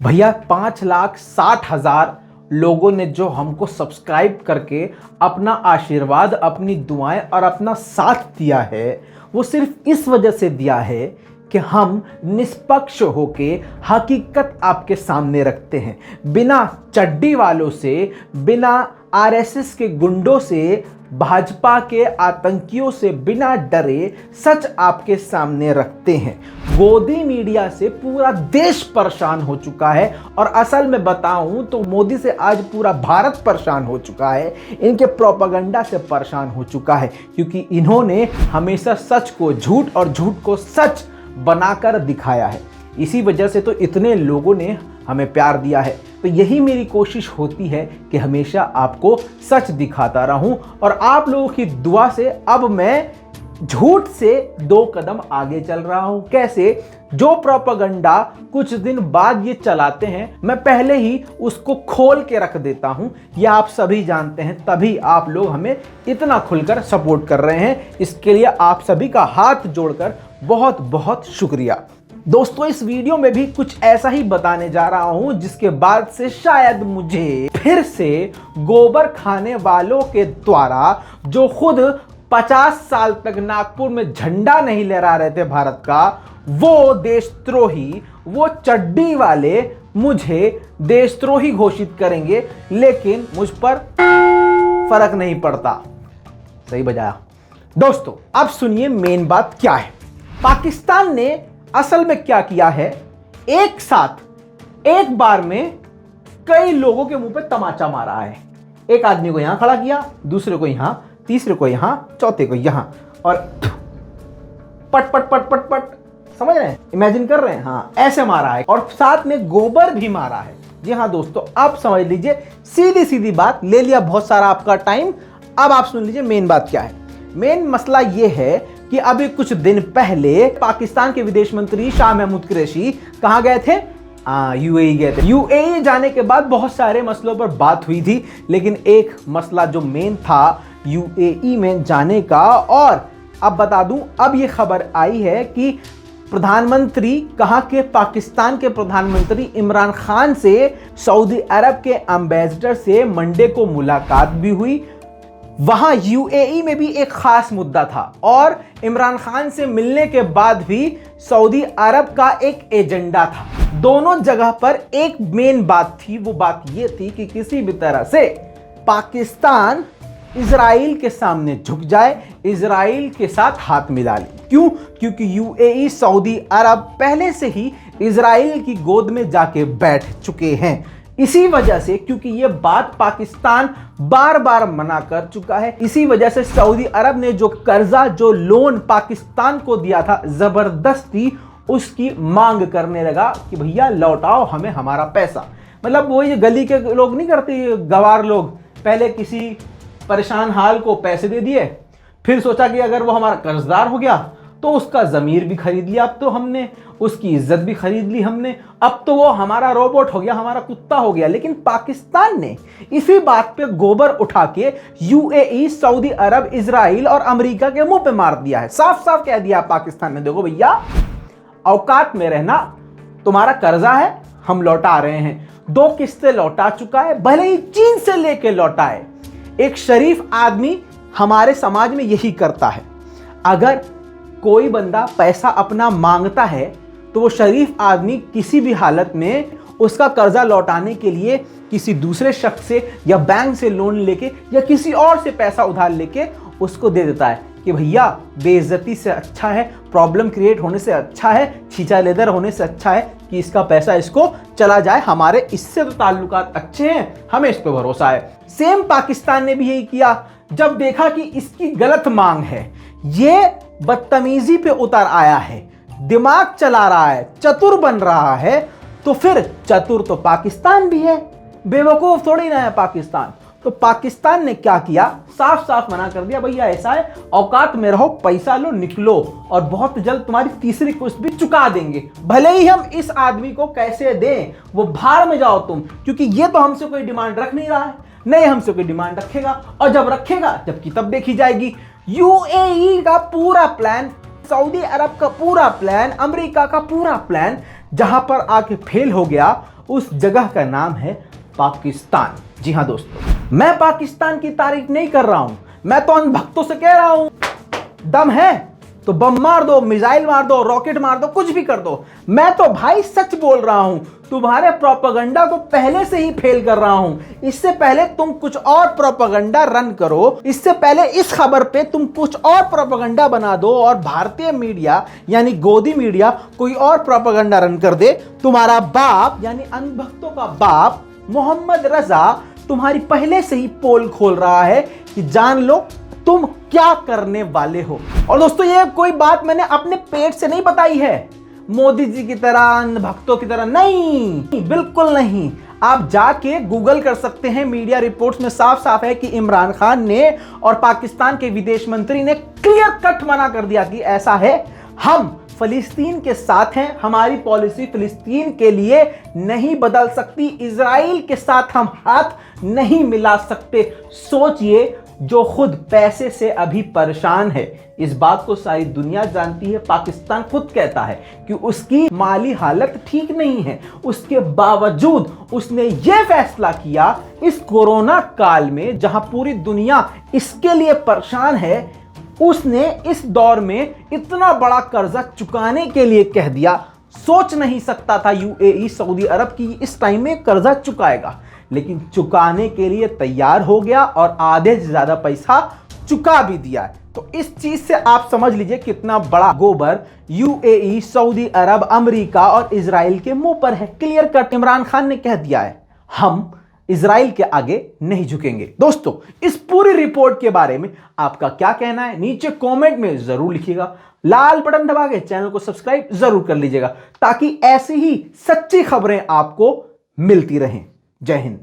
भैया 5,60,000 लोगों ने जो हमको सब्सक्राइब करके अपना आशीर्वाद, अपनी दुआएं और अपना साथ दिया है, वो सिर्फ इस वजह से दिया है कि हम निष्पक्ष होके हकीकत आपके सामने रखते हैं। बिना चड्डी वालों से, बिना आरएसएस के गुंडों से, भाजपा के आतंकियों से बिना डरे सच आपके सामने रखते हैं। गोदी मीडिया से पूरा देश परेशान हो चुका है और असल में बताऊं तो मोदी से आज पूरा भारत परेशान हो चुका है। इनके प्रोपेगेंडा से परेशान हो चुका है क्योंकि इन्होंने हमेशा सच को झूठ और झूठ को सच बनाकर दिखाया है। इसी वजह से तो इतने लोगों ने हमें प्यार दिया है। तो यही मेरी कोशिश होती है कि हमेशा आपको सच दिखाता रहूं और आप लोगों की दुआ से अब मैं झूठ से 2 कदम आगे चल रहा हूं। कैसे? जो प्रोपेगेंडा कुछ दिन बाद ये चलाते हैं, मैं पहले ही उसको खोल के रख देता हूं। ये आप सभी जानते हैं, तभी आप लोग हमें इतना खुलकर सपोर्ट कर रहे हैं। इसके लिए आप सभी का हाथ जोड़कर बहुत बहुत शुक्रिया। दोस्तों, इस वीडियो में भी कुछ ऐसा ही बताने जा रहा हूं जिसके बाद से शायद मुझे फिर से गोबर खाने वालों के द्वारा, जो खुद 50 साल तक नागपुर में झंडा नहीं लहरा रहे थे भारत का, वो देशद्रोही, वो चड्डी वाले मुझे देशद्रोही घोषित करेंगे, लेकिन मुझ पर फर्क नहीं पड़ता। सही बजाया। दोस्तों, अब सुनिए मेन बात क्या है। पाकिस्तान ने असल में क्या किया है, एक साथ एक बार में कई लोगों के मुंह पे तमाचा मारा है। एक आदमी को यहां खड़ा किया, दूसरे को यहां, तीसरे को यहां, चौथे को यहां, और पट पट पट पट पट, समझ रहे हैं? इमेजिन कर रहे हैं? हाँ, ऐसे मारा है और साथ में गोबर भी मारा है। जी हाँ दोस्तों, आप समझ लीजिए, सीधी सीधी बात। ले लिया बहुत सारा आपका टाइम। अब आप सुन लीजिए मेन बात क्या है। मेन मसला यह है कि अभी कुछ दिन पहले पाकिस्तान के विदेश मंत्री शाह महमूद कुरैशी कहां गए थे? यूएई गए थे। यूएई जाने के बाद बहुत सारे मसलों पर बात हुई थी, लेकिन एक मसला जो मेन था यूएई में जाने का, और अब बता दूं, अब यह खबर आई है कि प्रधानमंत्री, कहां के? पाकिस्तान के प्रधानमंत्री इमरान खान से सऊदी अरब के एम्बेसडर से मंडे को मुलाकात भी हुई। वहां यूएई में भी एक खास मुद्दा था और इमरान खान से मिलने के बाद भी सऊदी अरब का एक एजेंडा था। दोनों जगह पर एक मेन बात थी। वो बात ये थी कि किसी भी तरह से पाकिस्तान इजराइल के सामने झुक जाए, इजराइल के साथ हाथ मिला ले। क्यों? क्योंकि यूएई, सऊदी अरब पहले से ही इजराइल की गोद में जाके बैठ चुके हैं। इसी वजह से, क्योंकि ये बात पाकिस्तान बार बार मना कर चुका है, इसी वजह से सऊदी अरब ने जो कर्जा, जो लोन पाकिस्तान को दिया था, जबरदस्ती उसकी मांग करने लगा कि भैया लौटाओ हमें हमारा पैसा। मतलब वो ये गली के लोग नहीं करते, गवार लोग, पहले किसी परेशान हाल को पैसे दे दिए, फिर सोचा कि अगर वो हमारा कर्जदार हो गया तो उसका ज़मीर भी खरीद लिया, अब तो हमने उसकी इज्जत भी खरीद ली हमने, अब तो वो हमारा रोबोट हो गया, हमारा कुत्ता हो गया। लेकिन पाकिस्तान ने इसी बात पे गोबर उठा के यूएई, सऊदी अरब, इजराइल और अमेरिका के मुंह पे मार दिया है। साफ साफ कह दिया पाकिस्तान ने, देखो भैया औकात में रहना, तुम्हारा कर्जा है, हम लौटा रहे हैं। 2 किस्तें लौटा चुका है, भले ही चीन से लेके लौटा है। एक शरीफ आदमी हमारे समाज में यही करता है। अगर कोई बंदा पैसा अपना मांगता है तो वो शरीफ आदमी किसी भी हालत में उसका कर्जा लौटाने के लिए किसी दूसरे शख्स से या बैंक से लोन लेके या किसी और से पैसा उधार लेके उसको दे देता है कि भैया बेइज्जती से अच्छा है, प्रॉब्लम क्रिएट होने से अच्छा है, छींचा लेदर होने से अच्छा है कि इसका पैसा इसको चला जाए, हमारे इससे तो ताल्लुकात अच्छे हैं, हमें इस पर भरोसा है। सेम पाकिस्तान ने भी यही किया। जब देखा कि इसकी गलत मांग है, ये बदतमीजी पे उतर आया है, दिमाग चला रहा है, चतुर बन रहा है, तो फिर चतुर तो पाकिस्तान भी है, बेवकूफ थोड़ी ना है पाकिस्तान। तो पाकिस्तान ने क्या किया, साफ साफ मना कर दिया, भैया ऐसा है, औकात में रहो, पैसा लो, निकलो, और बहुत जल्द तुम्हारी तीसरी किस्त भी चुका देंगे। भले ही हम इस आदमी को कैसे दें, वो भाड़ में जाओ तुम, क्योंकि ये तो हमसे कोई डिमांड रख नहीं रहा है, नहीं हमसे कोई डिमांड रखेगा, और जब रखेगा जबकि तब देखी जाएगी। यूएई का पूरा प्लान, सऊदी अरब का पूरा प्लान, अमेरिका का पूरा प्लान जहां पर आके फेल हो गया, उस जगह का नाम है पाकिस्तान। जी हां दोस्तों, मैं पाकिस्तान की तारीफ नहीं कर रहा हूं, मैं तो उन भक्तों से कह रहा हूं, दम है तो बम मार दो, मिसाइल मार दो, रॉकेट मार दो, कुछ भी कर दो। मैं तो भाई सच बोल रहा हूं, तुम्हारे प्रोपेगेंडा को पहले से ही फेल कर रहा हूं। इससे पहले तुम कुछ और प्रोपेगेंडा रन करो, इससे पहले इस खबर पे तुम कुछ और प्रोपेगेंडा बना दो और भारतीय मीडिया यानी गोदी मीडिया कोई और प्रोपेगेंडा रन कर दे। तुम्हारा बाप यानी अंधभक्तों का बाप मोहम्मद रजा तुम्हारी पहले से ही पोल खोल रहा है कि जान लो तुम क्या करने वाले हो। और दोस्तों, ये कोई बात मैंने अपने पेट से नहीं बताई है, मोदी जी की तरह, भक्तों की तरह नहीं, बिल्कुल नहीं। आप जाके गूगल कर सकते हैं, मीडिया रिपोर्ट्स में साफ साफ है कि इमरान खान ने और पाकिस्तान के विदेश मंत्री ने क्लियर कट मना कर दिया कि ऐसा है, हम फिलिस्तीन के साथ हैं, हमारी पॉलिसी फिलिस्तीन के लिए नहीं बदल सकती, इजराइल के साथ हम हाथ नहीं मिला सकते। सोचिए, जो खुद पैसे से अभी परेशान है, इस बात को सारी दुनिया जानती है, पाकिस्तान खुद कहता है कि उसकी माली हालत ठीक नहीं है, उसके बावजूद उसने यह फैसला किया इस कोरोना काल में जहां पूरी दुनिया इसके लिए परेशान है, उसने इस दौर में इतना बड़ा कर्जा चुकाने के लिए कह दिया। सोच नहीं सकता था यूएई, सऊदी अरब की इस टाइम में कर्जा चुकाएगा, लेकिन चुकाने के लिए तैयार हो गया और आधे से ज्यादा पैसा चुका भी दिया है। तो इस चीज से आप समझ लीजिए कितना बड़ा गोबर यूएई, सऊदी अरब, अमेरिका और इजराइल के मुंह पर है। क्लियर कट इमरान खान ने कह दिया है, हम इजराइल के आगे नहीं झुकेंगे। दोस्तों, इस पूरी रिपोर्ट के बारे में आपका क्या कहना है, नीचे कमेंट में जरूर लिखिएगा। लाल बटन दबा के चैनल को सब्सक्राइब जरूर कर लीजिएगा ताकि ऐसी ही सच्ची खबरें आपको मिलती रहें। जय हिंद।